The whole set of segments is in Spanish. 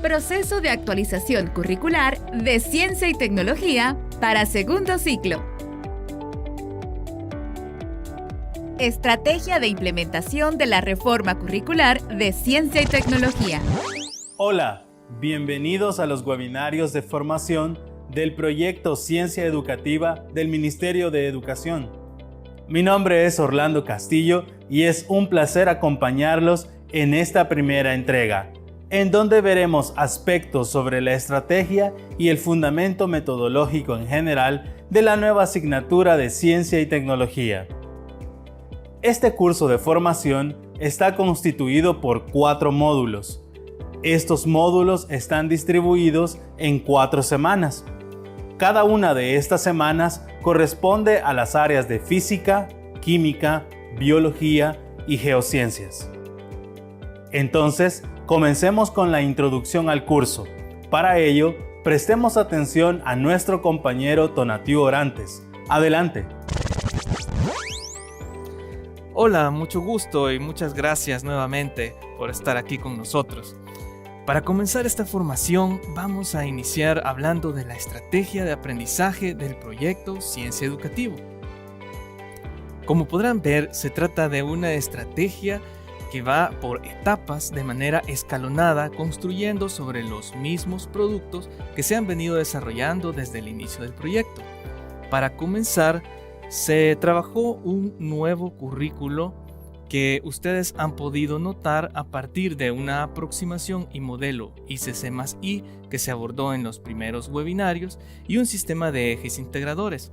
Proceso de actualización curricular de Ciencia y Tecnología para segundo ciclo. Estrategia de implementación de la reforma curricular de Ciencia y Tecnología. Hola, bienvenidos a los webinarios de formación del proyecto Ciencia Educativa del Ministerio de Educación. Mi nombre es Orlando Castillo y es un placer acompañarlos en esta primera entrega, en donde veremos aspectos sobre la estrategia y el fundamento metodológico en general de la nueva asignatura de Ciencia y Tecnología. Este curso de formación está constituido por 4 módulos. Estos módulos están distribuidos en 4 semanas. Cada una de estas semanas corresponde a las áreas de física, química, biología y geociencias. Entonces, comencemos con la introducción al curso. Para ello, prestemos atención a nuestro compañero Tonatiuh Orantes. Adelante. Hola, mucho gusto y muchas gracias nuevamente por estar aquí con nosotros. Para comenzar esta formación, vamos a iniciar hablando de la estrategia de aprendizaje del proyecto Ciencia Educativo. Como podrán ver, se trata de una estrategia que va por etapas de manera escalonada, construyendo sobre los mismos productos que se han venido desarrollando desde el inicio del proyecto. Para comenzar, se trabajó un nuevo currículo que ustedes han podido notar a partir de una aproximación y modelo ICC+I que se abordó en los primeros webinarios y un sistema de ejes integradores.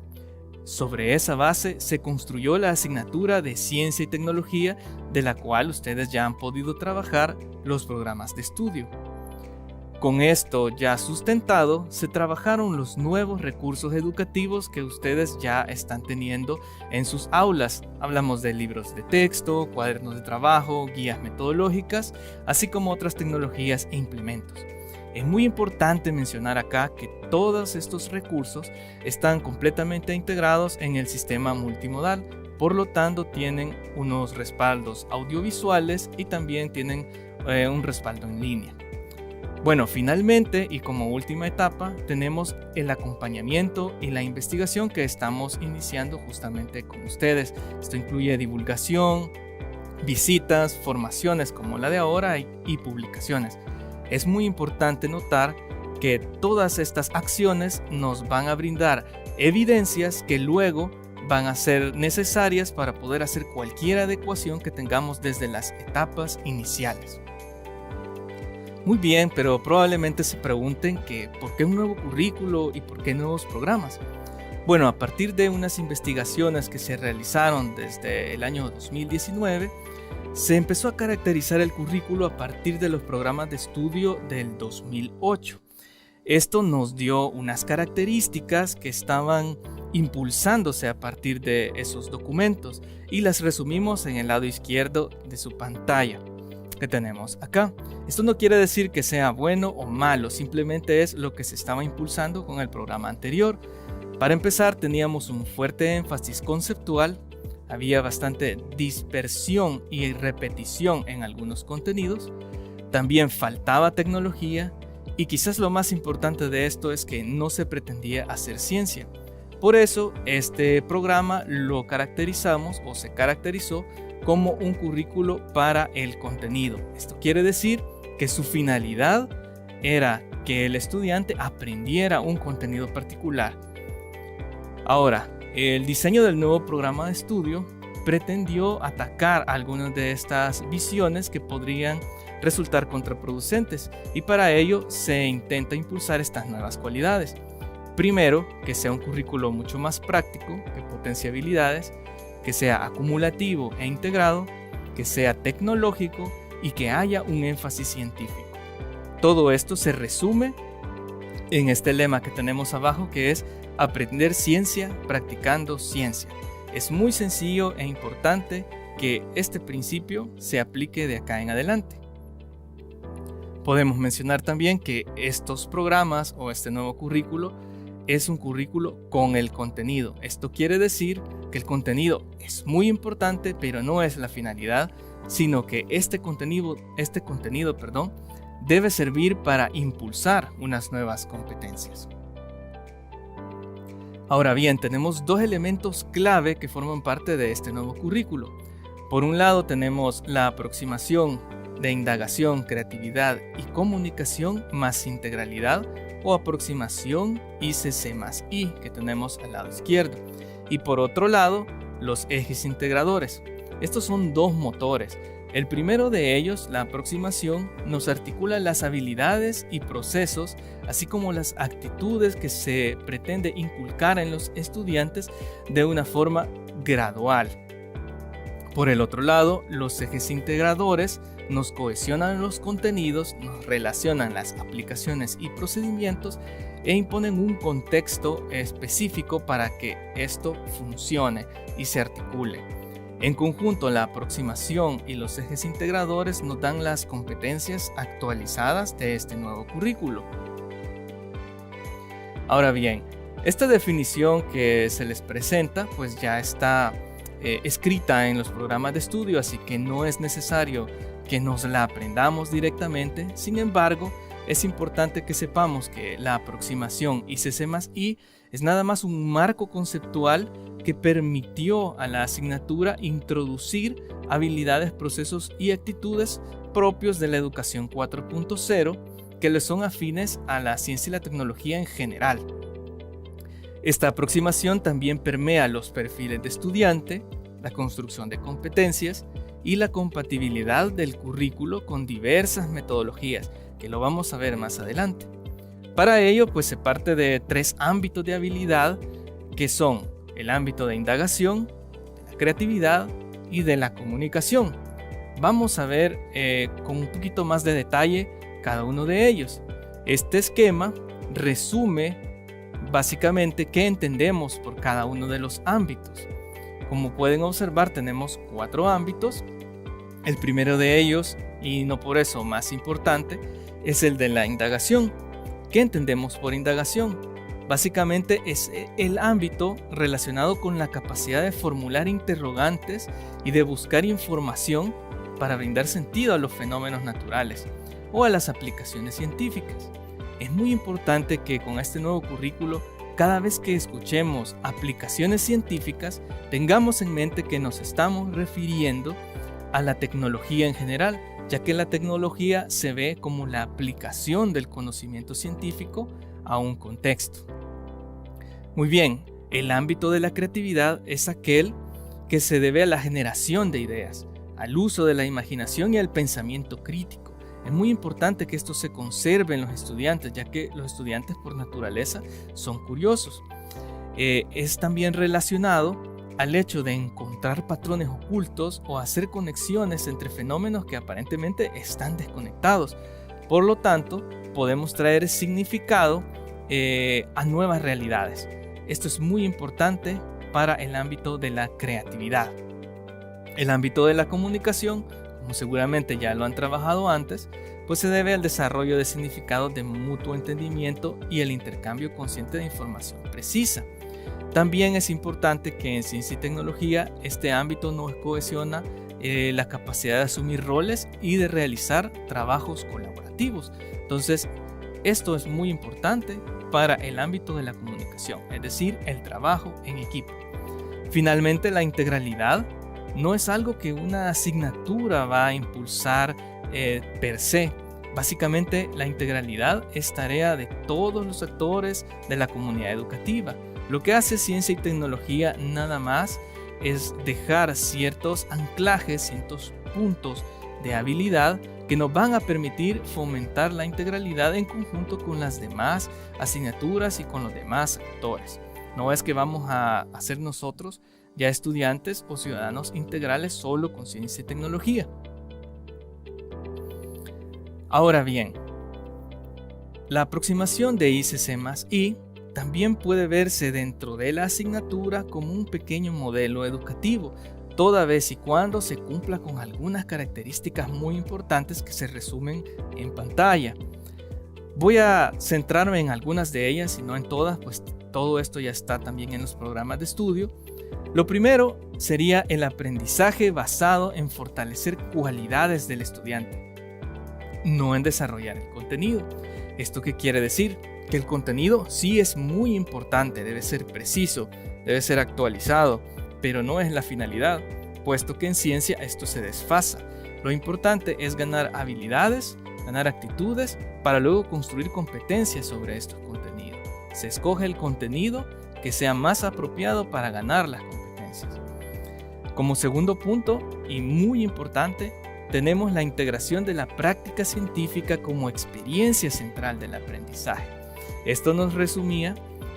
Sobre esa base se construyó la asignatura de Ciencia y Tecnología, de la cual ustedes ya han podido trabajar los programas de estudio. Con esto ya sustentado, se trabajaron los nuevos recursos educativos que ustedes ya están teniendo en sus aulas. Hablamos de libros de texto, cuadernos de trabajo, guías metodológicas, así como otras tecnologías e implementos. Es muy importante mencionar acá que todos estos recursos están completamente integrados en el sistema multimodal, por lo tanto tienen unos respaldos audiovisuales y también tienen un respaldo en línea. Bueno, finalmente y como última etapa tenemos el acompañamiento y la investigación que estamos iniciando justamente con ustedes. Esto incluye divulgación, visitas, formaciones como la de ahora y publicaciones. Es muy importante notar que todas estas acciones nos van a brindar evidencias que luego van a ser necesarias para poder hacer cualquier adecuación que tengamos desde las etapas iniciales. Muy bien, pero probablemente se pregunten que ¿por qué un nuevo currículo y por qué nuevos programas? Bueno, a partir de unas investigaciones que se realizaron desde el año 2019, se empezó a caracterizar el currículo a partir de los programas de estudio del 2008. Esto nos dio unas características que estaban impulsándose a partir de esos documentos y las resumimos en el lado izquierdo de su pantalla que tenemos acá. Esto no quiere decir que sea bueno o malo, simplemente es lo que se estaba impulsando con el programa anterior. Para empezar, teníamos un fuerte énfasis conceptual, había bastante dispersión y repetición en algunos contenidos, también faltaba tecnología y quizás lo más importante de esto es que no se pretendía hacer ciencia. Por eso, este programa lo caracterizamos o se caracterizó como un currículo para el contenido. Esto quiere decir que su finalidad era que el estudiante aprendiera un contenido particular. Ahora, el diseño del nuevo programa de estudio pretendió atacar algunas de estas visiones que podrían resultar contraproducentes y para ello se intenta impulsar estas nuevas cualidades. Primero, que sea un currículo mucho más práctico, que potencie habilidades, que sea acumulativo e integrado, que sea tecnológico y que haya un énfasis científico. Todo esto se resume en este lema que tenemos abajo, que es aprender ciencia practicando ciencia. Es muy sencillo e importante que este principio se aplique de acá en adelante. Podemos mencionar también que estos programas o este nuevo currículo es un currículo con el contenido. Esto quiere decir que el contenido es muy importante, pero no es la finalidad, sino que este contenido, debe servir para impulsar unas nuevas competencias. Ahora bien, tenemos dos elementos clave que forman parte de este nuevo currículo. Por un lado tenemos la aproximación de indagación, creatividad y comunicación más integralidad, o aproximación ICC+I, que tenemos al lado izquierdo. Y por otro lado, los ejes integradores. Estos son dos motores. El primero de ellos, la aproximación, nos articula las habilidades y procesos, así como las actitudes que se pretende inculcar en los estudiantes de una forma gradual. Por el otro lado, los ejes integradores nos cohesionan los contenidos, nos relacionan las aplicaciones y procedimientos e imponen un contexto específico para que esto funcione y se articule. En conjunto, la aproximación y los ejes integradores nos dan las competencias actualizadas de este nuevo currículo. Ahora bien, esta definición que se les presenta pues ya está escrita en los programas de estudio, así que no es necesario que nos la aprendamos directamente. Sin embargo, es importante que sepamos que la aproximación ICC+I es nada más un marco conceptual que permitió a la asignatura introducir habilidades, procesos y actitudes propios de la educación 4.0 que le son afines a la ciencia y la tecnología en general. Esta aproximación también permea los perfiles de estudiante, la construcción de competencias y la compatibilidad del currículo con diversas metodologías, que lo vamos a ver más adelante. Para ello, pues se parte de tres ámbitos de habilidad, que son el ámbito de indagación, de la creatividad y de la comunicación. Vamos a ver con un poquito más de detalle cada uno de ellos. Este esquema resume básicamente qué entendemos por cada uno de los ámbitos. Como pueden observar, tenemos 4 ámbitos. El primero de ellos, y no por eso más importante, es el de la indagación. ¿Qué entendemos por indagación? Básicamente es el ámbito relacionado con la capacidad de formular interrogantes y de buscar información para brindar sentido a los fenómenos naturales o a las aplicaciones científicas. Es muy importante que con este nuevo currículo, cada vez que escuchemos aplicaciones científicas, tengamos en mente que nos estamos refiriendo a la tecnología en general, ya que la tecnología se ve como la aplicación del conocimiento científico a un contexto. Muy bien, el ámbito de la creatividad es aquel que se debe a la generación de ideas, al uso de la imaginación y al pensamiento crítico. Es muy importante que esto se conserve en los estudiantes, ya que los estudiantes por naturaleza son curiosos. Es también relacionado al hecho de encontrar patrones ocultos o hacer conexiones entre fenómenos que aparentemente están desconectados. Por lo tanto, podemos traer significado a nuevas realidades. Esto es muy importante para el ámbito de la creatividad. El ámbito de la comunicación, como seguramente ya lo han trabajado antes, pues se debe al desarrollo de significados de mutuo entendimiento y el intercambio consciente de información precisa. También es importante que en ciencia y tecnología este ámbito nos cohesiona la capacidad de asumir roles y de realizar trabajos colaborativos. Entonces, esto es muy importante para el ámbito de la comunicación, es decir, el trabajo en equipo. Finalmente, la integralidad no es algo que una asignatura va a impulsar per se. Básicamente, la integralidad es tarea de todos los actores de la comunidad educativa. Lo que hace ciencia y tecnología nada más es dejar ciertos anclajes, ciertos puntos de habilidad que nos van a permitir fomentar la integralidad en conjunto con las demás asignaturas y con los demás actores. No es que vamos a ser nosotros ya estudiantes o ciudadanos integrales solo con ciencia y tecnología. Ahora bien, la aproximación de ICC+I también puede verse dentro de la asignatura como un pequeño modelo educativo, toda vez y cuando se cumpla con algunas características muy importantes que se resumen en pantalla. Voy a centrarme en algunas de ellas y no en todas, pues todo esto ya está también en los programas de estudio. Lo primero sería el aprendizaje basado en fortalecer cualidades del estudiante. no en desarrollar el contenido. ¿Esto qué quiere decir? Que el contenido sí es muy importante, debe ser preciso, debe ser actualizado, pero no es la finalidad, puesto que en ciencia esto se desfasa. Lo importante es ganar habilidades, ganar actitudes, para luego construir competencias sobre estos contenidos. Se escoge el contenido que sea más apropiado para ganar las competencias. Como segundo punto, y muy importante, tenemos la integración de la práctica científica como experiencia central del aprendizaje. Esto nos resumía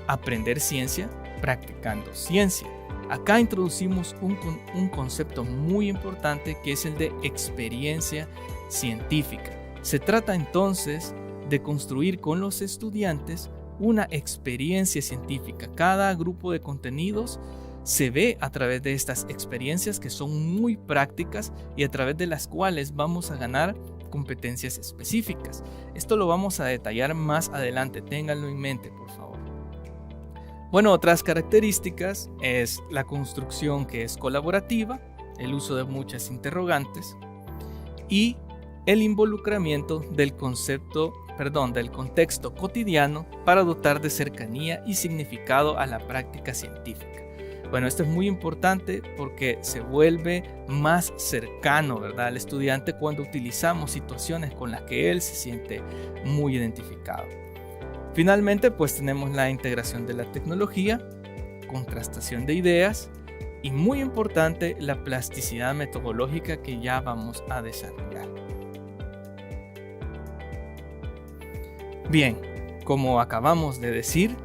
aprender ciencia practicando ciencia. Acá introducimos un concepto muy importante que es el de experiencia científica. Se trata entonces de construir con los estudiantes una experiencia científica. Cada grupo de contenidos se ve a través de estas experiencias que son muy prácticas y a través de las cuales vamos a ganar competencias específicas. Esto lo vamos a detallar más adelante, ténganlo en mente, por favor. Bueno, otras características es la construcción que es colaborativa, el uso de muchas interrogantes y el involucramiento del contexto cotidiano para dotar de cercanía y significado a la práctica científica. Bueno, esto es muy importante porque se vuelve más cercano, ¿verdad?, al estudiante cuando utilizamos situaciones con las que él se siente muy identificado. Finalmente, pues tenemos la integración de la tecnología, contrastación de ideas y muy importante la plasticidad metodológica que ya vamos a desarrollar. Bien, como acabamos de decir,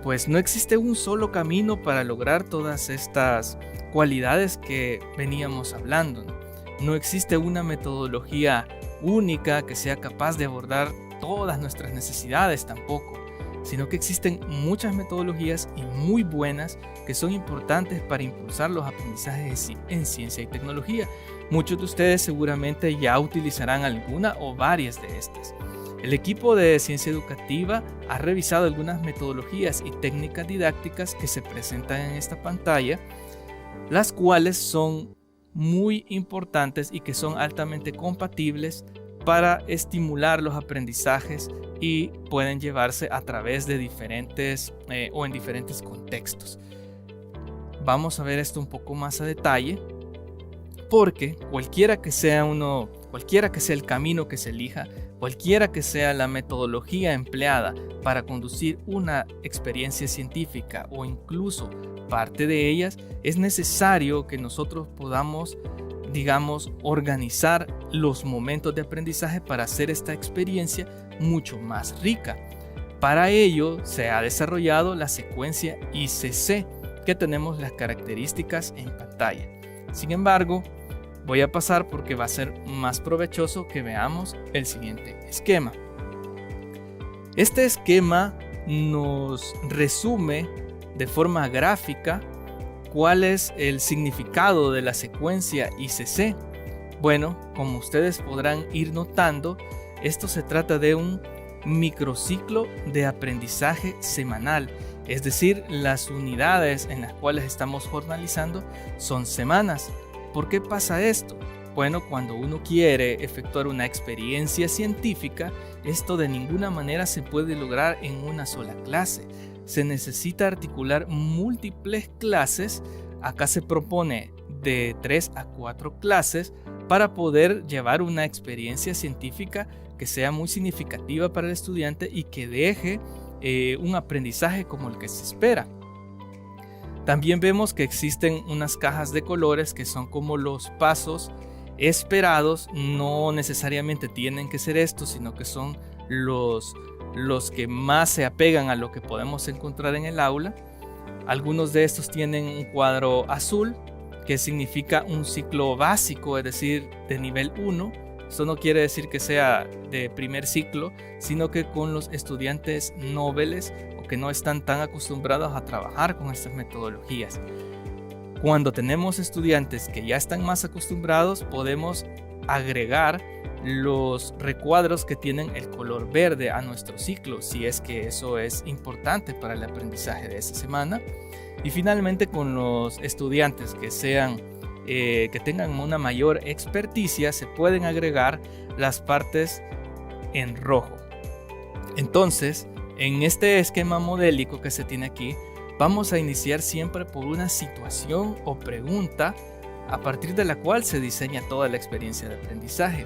pues no existe un solo camino para lograr todas estas cualidades que veníamos hablando. No existe una metodología única que sea capaz de abordar todas nuestras necesidades tampoco, sino que existen muchas metodologías y muy buenas que son importantes para impulsar los aprendizajes en ciencia y tecnología. Muchos de ustedes seguramente ya utilizarán alguna o varias de estas. El equipo de Ciencia Educativa ha revisado algunas metodologías y técnicas didácticas que se presentan en esta pantalla, las cuales son muy importantes y que son altamente compatibles para estimular los aprendizajes y pueden llevarse a través de diferentes o en diferentes contextos. Vamos a ver esto un poco más a detalle, porque cualquiera que sea el camino que se elija, cualquiera que sea la metodología empleada para conducir una experiencia científica o incluso parte de ellas, es necesario que nosotros podamos, organizar los momentos de aprendizaje para hacer esta experiencia mucho más rica. Para ello se ha desarrollado la secuencia ICC, que tenemos las características en pantalla. Sin embargo, voy a pasar porque va a ser más provechoso que veamos el siguiente esquema. Este esquema nos resume de forma gráfica cuál es el significado de la secuencia ICC. Bueno, como ustedes podrán ir notando, esto se trata de un microciclo de aprendizaje semanal, es decir, las unidades en las cuales estamos jornalizando son semanas. ¿Por qué pasa esto? Bueno, cuando uno quiere efectuar una experiencia científica, esto de ninguna manera se puede lograr en una sola clase. Se necesita articular múltiples clases. Acá se propone de 3 a 4 clases para poder llevar una experiencia científica que sea muy significativa para el estudiante y que deje un aprendizaje como el que se espera. También vemos que existen unas cajas de colores que son como los pasos esperados. No necesariamente tienen que ser estos, sino que son los que más se apegan a lo que podemos encontrar en el aula. Algunos de estos tienen un cuadro azul que significa un ciclo básico, es decir, de nivel 1. Esto no quiere decir que sea de primer ciclo, sino que con los estudiantes noveles o que no están tan acostumbrados a trabajar con estas metodologías. Cuando tenemos estudiantes que ya están más acostumbrados, podemos agregar los recuadros que tienen el color verde a nuestro ciclo, si es que eso es importante para el aprendizaje de esa semana. Y finalmente, con los estudiantes que tengan una mayor experticia, se pueden agregar las partes en rojo. Entonces, en este esquema modélico que se tiene aquí, vamos a iniciar siempre por una situación o pregunta a partir de la cual se diseña toda la experiencia de aprendizaje.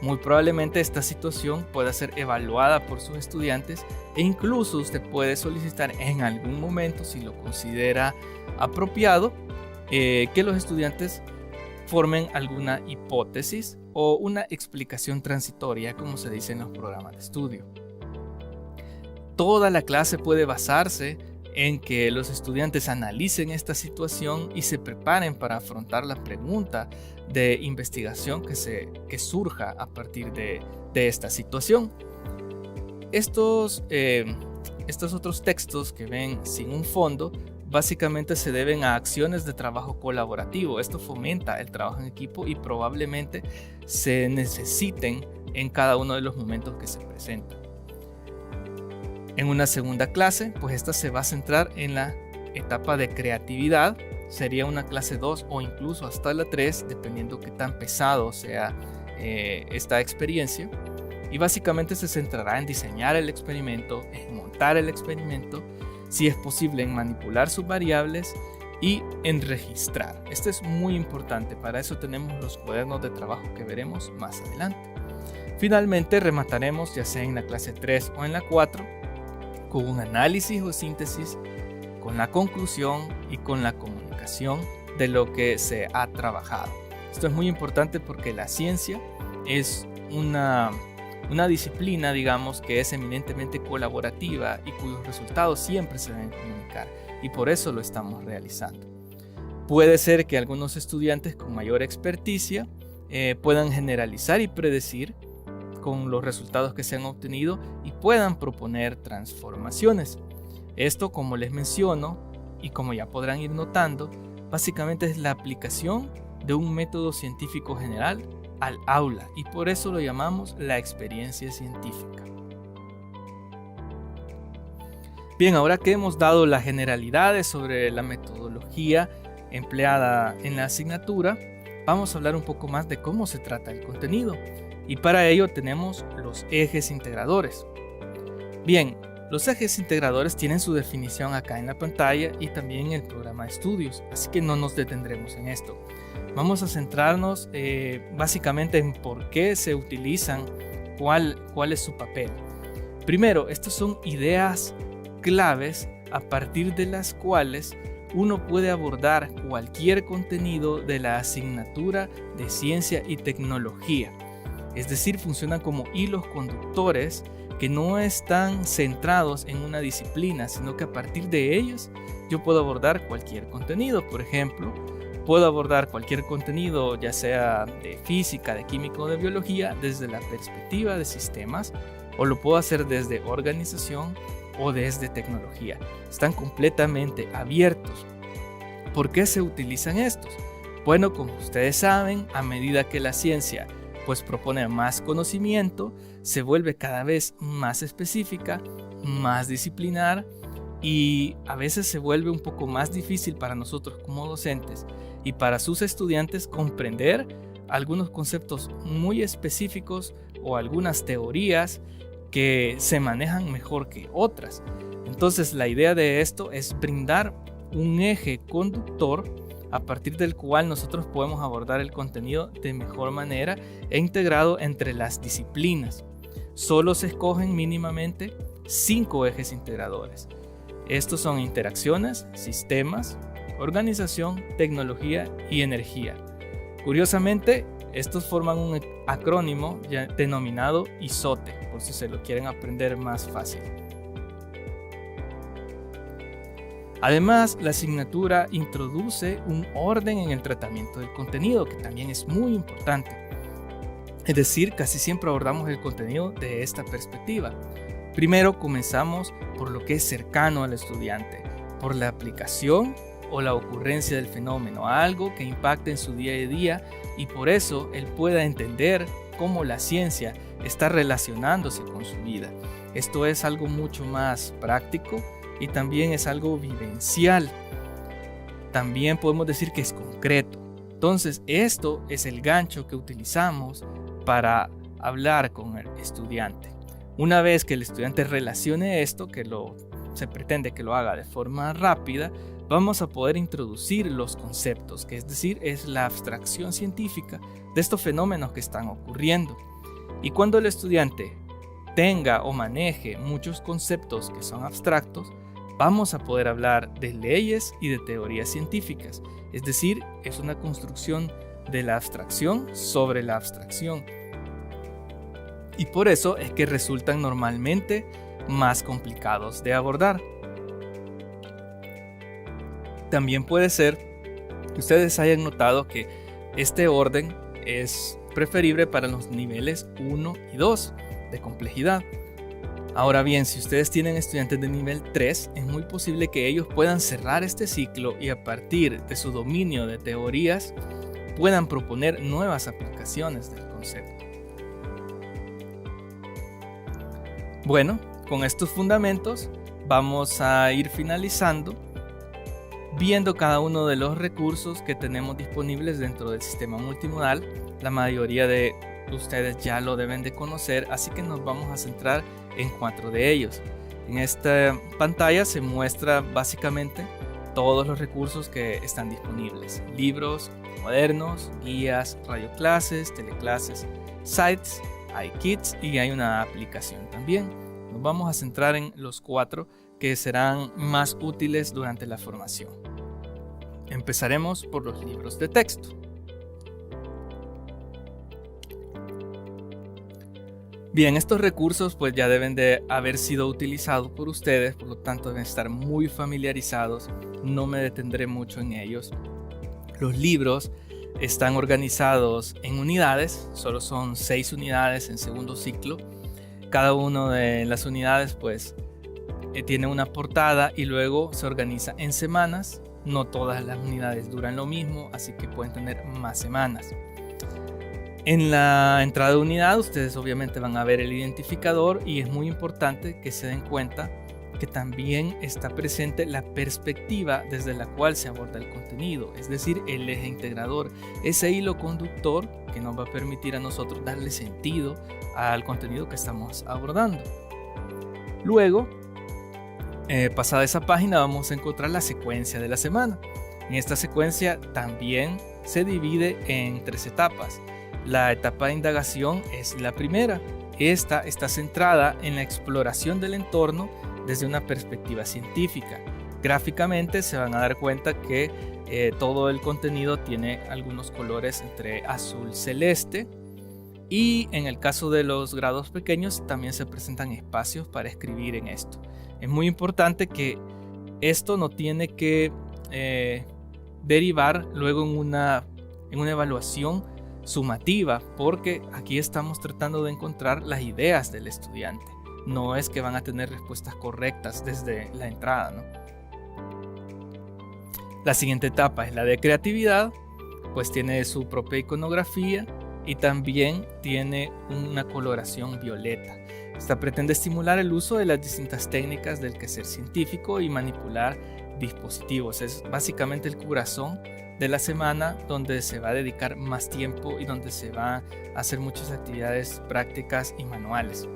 Muy probablemente esta situación pueda ser evaluada por sus estudiantes e incluso usted puede solicitar en algún momento, si lo considera apropiado, que los estudiantes formen alguna hipótesis o una explicación transitoria, como se dice en los programas de estudio. Toda la clase puede basarse en que los estudiantes analicen esta situación y se preparen para afrontar la pregunta de investigación que surja a partir de esta situación. Estos otros textos que ven sin un fondo básicamente se deben a acciones de trabajo colaborativo. Esto fomenta el trabajo en equipo y probablemente se necesiten en cada uno de los momentos que se presentan. En una segunda clase, pues esta se va a centrar en la etapa de creatividad. Sería una clase 2 o incluso hasta la 3, dependiendo qué tan pesado sea esta experiencia. Y básicamente se centrará en diseñar el experimento, en montar el experimento, si es posible en manipular sus variables y en registrar. Esto es muy importante, para eso tenemos los cuadernos de trabajo que veremos más adelante. Finalmente remataremos, ya sea en la clase 3 o en la 4, con un análisis o síntesis, con la conclusión y con la comunicación de lo que se ha trabajado. Esto es muy importante porque la ciencia es una disciplina, digamos, que es eminentemente colaborativa y cuyos resultados siempre se deben comunicar, y por eso lo estamos realizando. Puede ser que algunos estudiantes con mayor experticia puedan generalizar y predecir con los resultados que se han obtenido y puedan proponer transformaciones. Esto, como les menciono y como ya podrán ir notando, básicamente es la aplicación de un método científico general al aula, y por eso lo llamamos la experiencia científica. Bien, ahora que hemos dado las generalidades sobre la metodología empleada en la asignatura, vamos a hablar un poco más de cómo se trata el contenido, y para ello tenemos los ejes integradores. Bien, los ejes integradores tienen su definición acá en la pantalla y también en el programa de estudios, así que no nos detendremos en esto. Vamos a centrarnos básicamente en por qué se utilizan, cuál es su papel. Primero, estas son ideas claves a partir de las cuales uno puede abordar cualquier contenido de la asignatura de ciencia y tecnología. Es decir, funcionan como hilos conductores que no están centrados en una disciplina, sino que a partir de ellos yo puedo abordar cualquier contenido. Por ejemplo, puedo abordar cualquier contenido, ya sea de física, de química o de biología, desde la perspectiva de sistemas, o lo puedo hacer desde organización o desde tecnología. Están completamente abiertos. ¿Por qué se utilizan estos? Bueno, como ustedes saben, a medida que la ciencia pues propone más conocimiento, se vuelve cada vez más específica, más disciplinar, y a veces se vuelve un poco más difícil para nosotros como docentes y para sus estudiantes comprender algunos conceptos muy específicos o algunas teorías que se manejan mejor que otras. Entonces la idea de esto es brindar un eje conductor a partir del cual nosotros podemos abordar el contenido de mejor manera e integrado entre las disciplinas. Solo se escogen mínimamente 5 ejes integradores. Estos son interacciones, sistemas, organización, tecnología y energía. Curiosamente, estos forman un acrónimo denominado ISOTE, por si se lo quieren aprender más fácil. Además, la asignatura introduce un orden en el tratamiento del contenido, que también es muy importante. Es decir, casi siempre abordamos el contenido de esta perspectiva. Primero comenzamos por lo que es cercano al estudiante, por la aplicación o la ocurrencia del fenómeno, algo que impacte en su día a día y por eso él pueda entender cómo la ciencia está relacionándose con su vida. Esto es algo mucho más práctico y también es algo vivencial. También podemos decir que es concreto. Entonces, esto es el gancho que utilizamos para hablar con el estudiante. Una vez que el estudiante relacione esto, se pretende que lo haga de forma rápida, vamos a poder introducir los conceptos, que es decir, es la abstracción científica de estos fenómenos que están ocurriendo. Y cuando el estudiante tenga o maneje muchos conceptos que son abstractos, vamos a poder hablar de leyes y de teorías científicas. Es decir, es una construcción de la abstracción sobre la abstracción. Y por eso es que resultan normalmente más complicados de abordar. También puede ser que ustedes hayan notado que este orden es preferible para los niveles 1 y 2 de complejidad. Ahora bien, si ustedes tienen estudiantes de nivel 3, es muy posible que ellos puedan cerrar este ciclo y a partir de su dominio de teorías puedan proponer nuevas aplicaciones del concepto. Bueno, con estos fundamentos vamos a ir finalizando viendo cada uno de los recursos que tenemos disponibles dentro del sistema multimodal. La mayoría de ustedes ya lo deben de conocer, así que nos vamos a centrar en 4 de ellos. En esta pantalla se muestra básicamente todos los recursos que están disponibles: libros modernos, guías, radioclases, teleclases, sites, hay kits y hay una aplicación también. Nos vamos a centrar en los 4 que serán más útiles durante la formación. Empezaremos por los libros de texto. Bien, estos recursos pues ya deben de haber sido utilizados por ustedes, por lo tanto deben estar muy familiarizados, no me detendré mucho en ellos. Los libros están organizados en unidades, solo son 6 unidades en segundo ciclo. Cada una de las unidades pues tiene una portada y luego se organiza en semanas. No todas las unidades duran lo mismo, así que pueden tener más semanas. En la entrada de unidad ustedes obviamente van a ver el identificador y es muy importante que se den cuenta que también está presente la perspectiva desde la cual se aborda el contenido, es decir, el eje integrador, ese hilo conductor que nos va a permitir a nosotros darle sentido al contenido que estamos abordando. Luego, pasada esa página, vamos a encontrar la secuencia de la semana. En esta secuencia también se divide en 3 etapas. La etapa de indagación es la primera. Esta está centrada en la exploración del entorno desde una perspectiva científica. Gráficamente se van a dar cuenta que todo el contenido tiene algunos colores entre azul celeste, y en el caso de los grados pequeños también se presentan espacios para escribir en esto. Es muy importante que esto no tiene que derivar luego en una evaluación sumativa, porque aquí estamos tratando de encontrar las ideas del estudiante. No es que van a tener respuestas correctas desde la entrada, ¿no? La siguiente etapa es la de creatividad, pues tiene su propia iconografía y también tiene una coloración violeta. Esta pretende estimular el uso de las distintas técnicas del quehacer científico y manipular dispositivos. Es básicamente el corazón de la semana, donde se va a dedicar más tiempo y donde se va a hacer muchas actividades prácticas y manuales.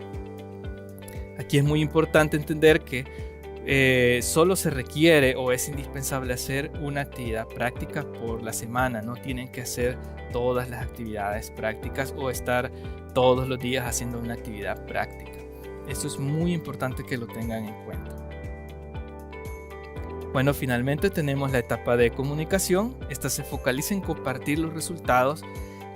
Aquí es muy importante entender que solo se requiere o es indispensable hacer una actividad práctica por la semana. No tienen que hacer todas las actividades prácticas o estar todos los días haciendo una actividad práctica. Esto es muy importante que lo tengan en cuenta. Bueno, finalmente tenemos la etapa de comunicación. Esta se focaliza en compartir los resultados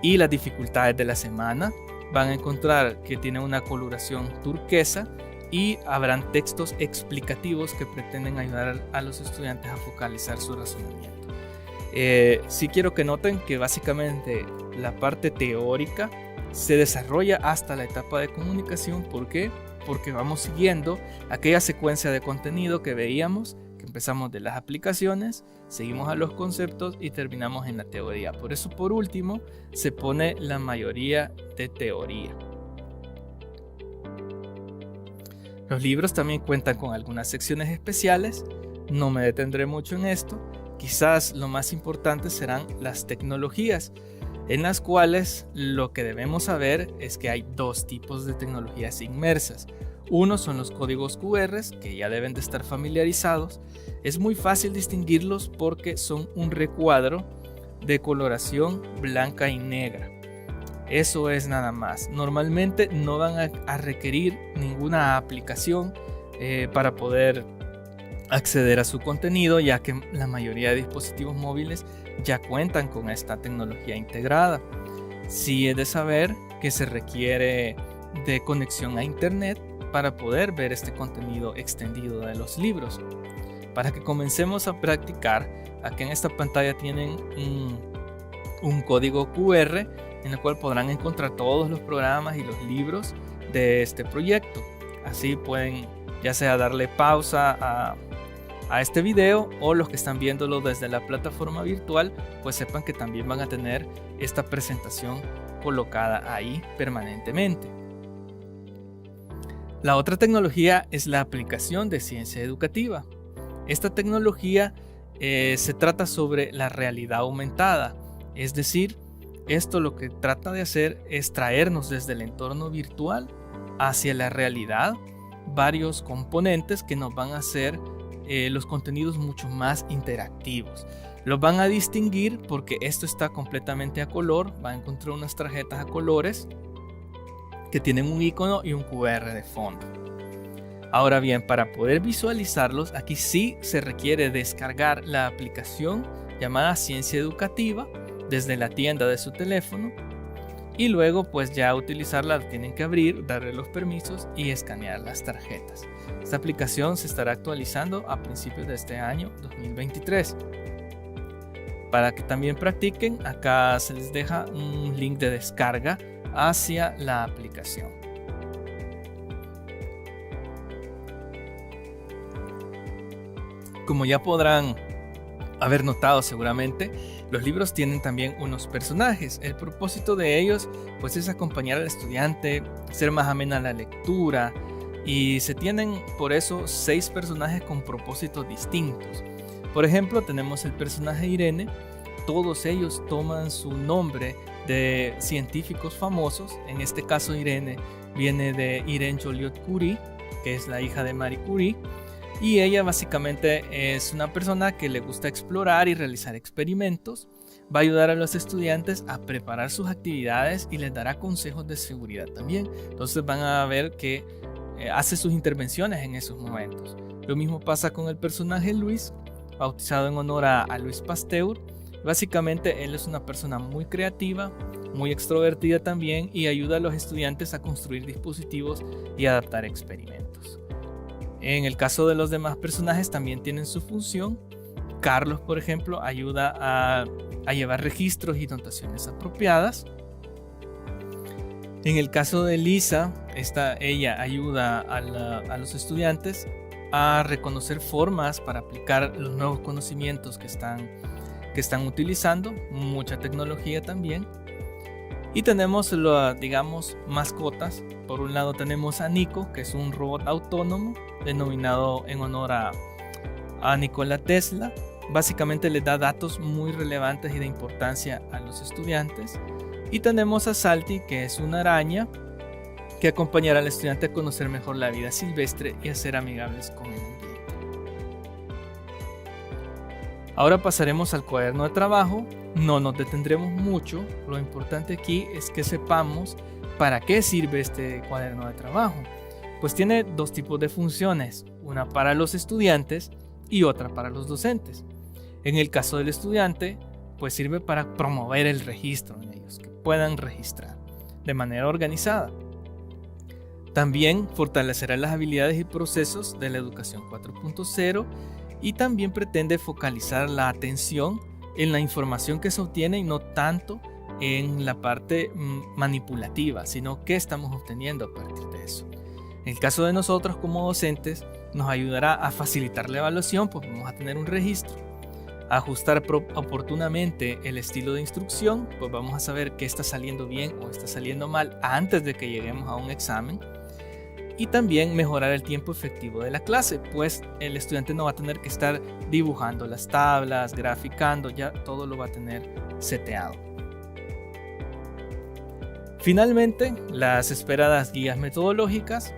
y las dificultades de la semana. Van a encontrar que tiene una coloración turquesa y habrán textos explicativos que pretenden ayudar a los estudiantes a focalizar su razonamiento. Sí quiero que noten que básicamente la parte teórica se desarrolla hasta la etapa de comunicación. ¿Por qué? Porque vamos siguiendo aquella secuencia de contenido que veíamos, que empezamos de las aplicaciones, seguimos a los conceptos y terminamos en la teoría. Por eso, por último, se pone la mayoría de teoría. Los libros también cuentan con algunas secciones especiales. No me detendré mucho en esto. Quizás lo más importante serán las tecnologías. en las cuales lo que debemos saber es que hay dos tipos de tecnologías inmersas. Uno son los códigos QR, que ya deben de estar familiarizados. Es muy fácil distinguirlos porque son un recuadro de coloración blanca y negra. Eso es nada más. Normalmente no van a requerir ninguna aplicación para poder acceder a su contenido, ya que la mayoría de dispositivos móviles ya cuentan con esta tecnología integrada. Sí es de saber que se requiere de conexión a internet para poder ver este contenido extendido de los libros. Para que comencemos a practicar, aquí en esta pantalla tienen un código QR en el cual podrán encontrar todos los programas y los libros de este proyecto. Así pueden ya sea darle pausa a este video, o los que están viéndolo desde la plataforma virtual pues sepan que también van a tener esta presentación colocada ahí permanentemente. La otra tecnología es la aplicación de ciencia educativa. Esta tecnología se trata sobre la realidad aumentada, es decir, esto lo que trata de hacer es traernos desde el entorno virtual hacia la realidad varios componentes que nos van a hacer los contenidos mucho más interactivos. Los van a distinguir porque esto está completamente a color. Van a encontrar unas tarjetas a colores que tienen un icono y un QR de fondo. Ahora bien, para poder visualizarlos, aquí sí se requiere descargar la aplicación llamada Ciencia Educativa desde la tienda de su teléfono, y luego pues ya utilizarla tienen que abrir, darle los permisos y escanear las tarjetas. Esta aplicación se estará actualizando a principios de este año 2023. Para que también practiquen, acá se les deja un link de descarga hacia la aplicación. Como ya podrán haber notado seguramente, los libros tienen también unos personajes. El propósito de ellos pues es acompañar al estudiante, hacer más amena la lectura, y se tienen por eso 6 personajes con propósitos distintos. Por ejemplo, tenemos el personaje Irene. Todos ellos toman su nombre de científicos famosos. En este caso Irene viene de Irene Joliot-Curie, que es la hija de Marie Curie. Y ella básicamente es una persona que le gusta explorar y realizar experimentos. Va a ayudar a los estudiantes a preparar sus actividades y les dará consejos de seguridad también. Entonces van a ver que hace sus intervenciones en esos momentos. Lo mismo pasa con el personaje Luis, bautizado en honor a Luis Pasteur. Básicamente él es una persona muy creativa, muy extrovertida también, y ayuda a los estudiantes a construir dispositivos y adaptar experimentos. En el caso de los demás personajes también tienen su función. Carlos, por ejemplo, ayuda a llevar registros y notaciones apropiadas. En el caso de Lisa, ella ayuda a los estudiantes a reconocer formas para aplicar los nuevos conocimientos que están utilizando, mucha tecnología también. Y tenemos, digamos, mascotas. Por un lado tenemos a Nico, que es un robot autónomo denominado en honor a Nikola Tesla. Básicamente les da datos muy relevantes y de importancia a los estudiantes. Y tenemos a Salty, que es una araña que acompañará al estudiante a conocer mejor la vida silvestre y a ser amigables con el ambiente. Ahora pasaremos al cuaderno de trabajo. No nos detendremos mucho. Lo importante aquí es que sepamos para qué sirve este cuaderno de trabajo. Pues tiene 2 tipos de funciones, una para los estudiantes y otra para los docentes. En el caso del estudiante, pues sirve para promover el registro en ellos, que puedan registrar de manera organizada. También fortalecerá las habilidades y procesos de la educación 4.0, y también pretende focalizar la atención en la información que se obtiene y no tanto en la parte manipulativa, sino qué estamos obteniendo a partir de eso. En el caso de nosotros como docentes, nos ayudará a facilitar la evaluación, pues vamos a tener un registro, a ajustar oportunamente el estilo de instrucción, pues vamos a saber qué está saliendo bien o está saliendo mal antes de que lleguemos a un examen. Y también mejorar el tiempo efectivo de la clase, pues el estudiante no va a tener que estar dibujando las tablas, graficando, ya todo lo va a tener seteado. Finalmente, las esperadas guías metodológicas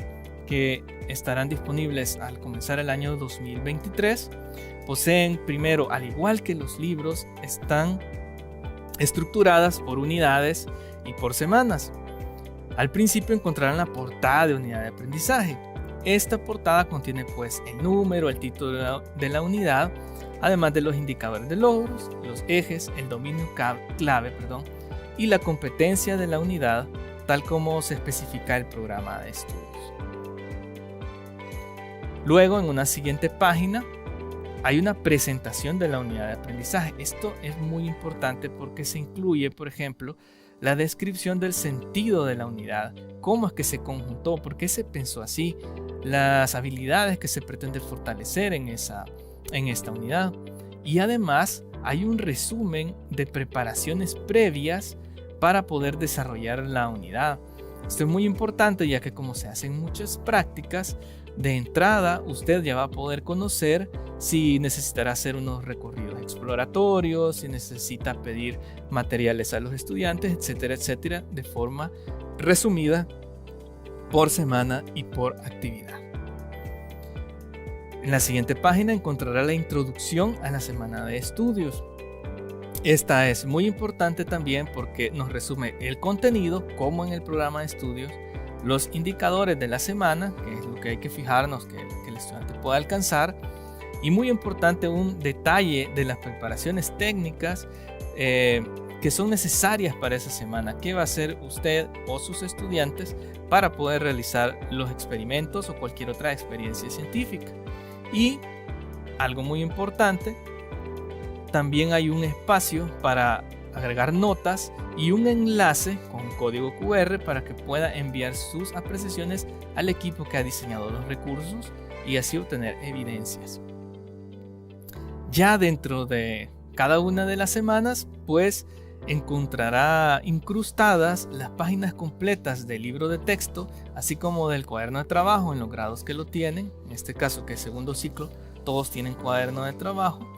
que estarán disponibles al comenzar el año 2023 poseen primero, al igual que los libros, están estructuradas por unidades y por semanas. Al principio encontrarán la portada de unidad de aprendizaje. Esta portada contiene pues el número, el título de la unidad, además de los indicadores de logros, los ejes, el dominio clave, y la competencia de la unidad, tal como se especifica el programa de estudios. Luego, en una siguiente página, hay una presentación de la unidad de aprendizaje. Esto es muy importante porque se incluye, por ejemplo, la descripción del sentido de la unidad, cómo es que se conjuntó, por qué se pensó así, las habilidades que se pretende fortalecer en esta unidad. Y además hay un resumen de preparaciones previas para poder desarrollar la unidad. Esto es muy importante, ya que como se hacen muchas prácticas, de entrada usted ya va a poder conocer si necesitará hacer unos recorridos exploratorios, si necesita pedir materiales a los estudiantes, etcétera, etcétera, de forma resumida por semana y por actividad. En la siguiente página encontrará la introducción a la semana de estudios. Esta es muy importante también porque nos resume el contenido, como en el programa de estudios, los indicadores de la semana, que es lo que hay que fijarnos que el estudiante pueda alcanzar, y muy importante, un detalle de las preparaciones técnicas que son necesarias para esa semana. ¿Qué va a hacer usted o sus estudiantes para poder realizar los experimentos o cualquier otra experiencia científica? Y algo muy importante, también hay un espacio para agregar notas y un enlace con código QR para que pueda enviar sus apreciaciones al equipo que ha diseñado los recursos y así obtener evidencias. Ya dentro de cada una de las semanas, pues encontrará incrustadas las páginas completas del libro de texto, así como del cuaderno de trabajo en los grados que lo tienen. En este caso, que es segundo ciclo, todos tienen cuaderno de trabajo.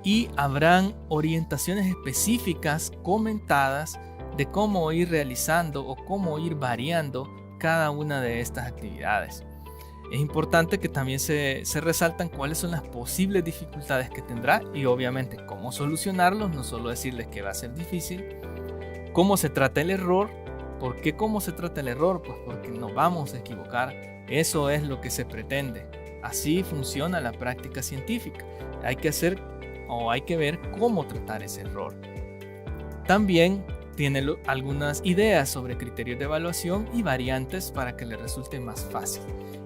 Y habrán orientaciones específicas comentadas de cómo ir realizando o cómo ir variando cada una de estas actividades. Es importante que también se resaltan cuáles son las posibles dificultades que tendrá y obviamente cómo solucionarlos, no solo decirles que va a ser difícil, cómo se trata el error. ¿Por qué cómo se trata el error? Pues porque nos vamos a equivocar, eso es lo que se pretende. Así funciona la práctica científica, hay que ver cómo tratar ese error. También tiene algunas ideas sobre criterios de evaluación y variantes para que le resulte más fácil.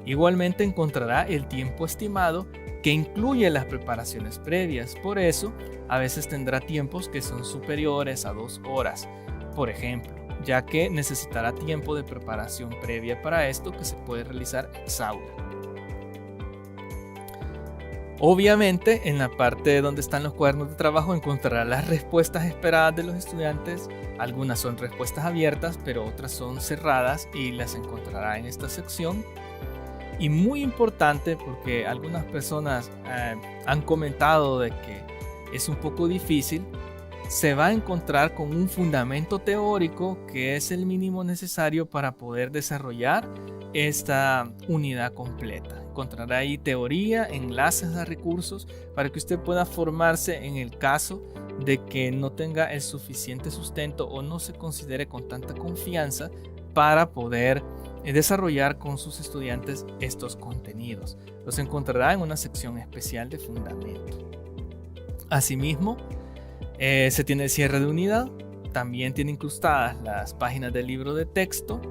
Igualmente encontrará el tiempo estimado que incluye las preparaciones previas. Por eso, a veces tendrá tiempos que son superiores a 2 horas, por ejemplo, ya que necesitará tiempo de preparación previa para esto que se puede realizar ex aula. Obviamente, en la parte donde están los cuadernos de trabajo encontrará las respuestas esperadas de los estudiantes. Algunas son respuestas abiertas, pero otras son cerradas y las encontrará en esta sección. Y muy importante, porque algunas personas han comentado de que es un poco difícil, se va a encontrar con un fundamento teórico que es el mínimo necesario para poder desarrollar esta unidad completa. Encontrará ahí teoría, enlaces a recursos para que usted pueda formarse en el caso de que no tenga el suficiente sustento o no se considere con tanta confianza para poder desarrollar con sus estudiantes estos contenidos. Los encontrará en una sección especial de fundamento. Asimismo, se tiene el cierre de unidad, también tiene incrustadas las páginas del libro de texto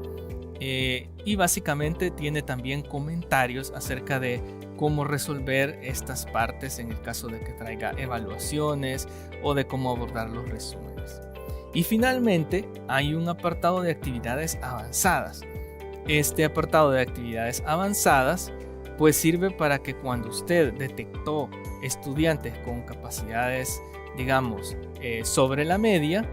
y básicamente tiene también comentarios acerca de cómo resolver estas partes en el caso de que traiga evaluaciones o de cómo abordar los resúmenes. Y finalmente hay un apartado de actividades avanzadas. Este apartado de actividades avanzadas pues sirve para que cuando usted detectó estudiantes con capacidades, digamos, sobre la media,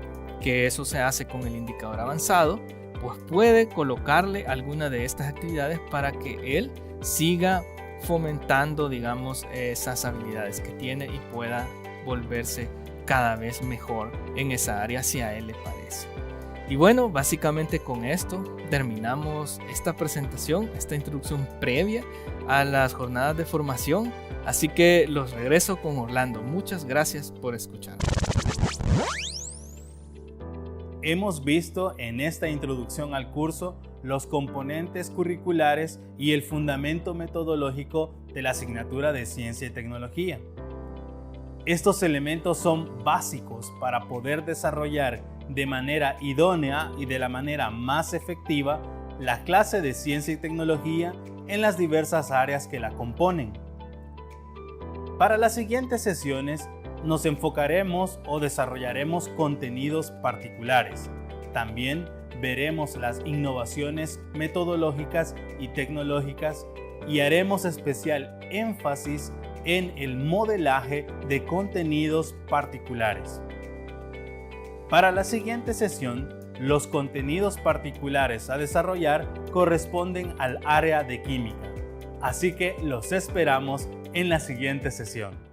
que eso se hace con el indicador avanzado, pues puede colocarle alguna de estas actividades para que él siga fomentando, digamos, esas habilidades que tiene y pueda volverse cada vez mejor en esa área si a él le parece. Y bueno, básicamente con esto terminamos esta presentación, esta introducción previa a las jornadas de formación. Así que los regreso con Orlando. Muchas gracias por escuchar. Hemos visto en esta introducción al curso los componentes curriculares y el fundamento metodológico de la asignatura de Ciencia y Tecnología. Estos elementos son básicos para poder desarrollar de manera idónea y de la manera más efectiva la clase de Ciencia y Tecnología en las diversas áreas que la componen. Para las siguientes sesiones nos enfocaremos o desarrollaremos contenidos particulares. También veremos las innovaciones metodológicas y tecnológicas y haremos especial énfasis en el modelaje de contenidos particulares. Para la siguiente sesión, los contenidos particulares a desarrollar corresponden al área de química, así que los esperamos en la siguiente sesión.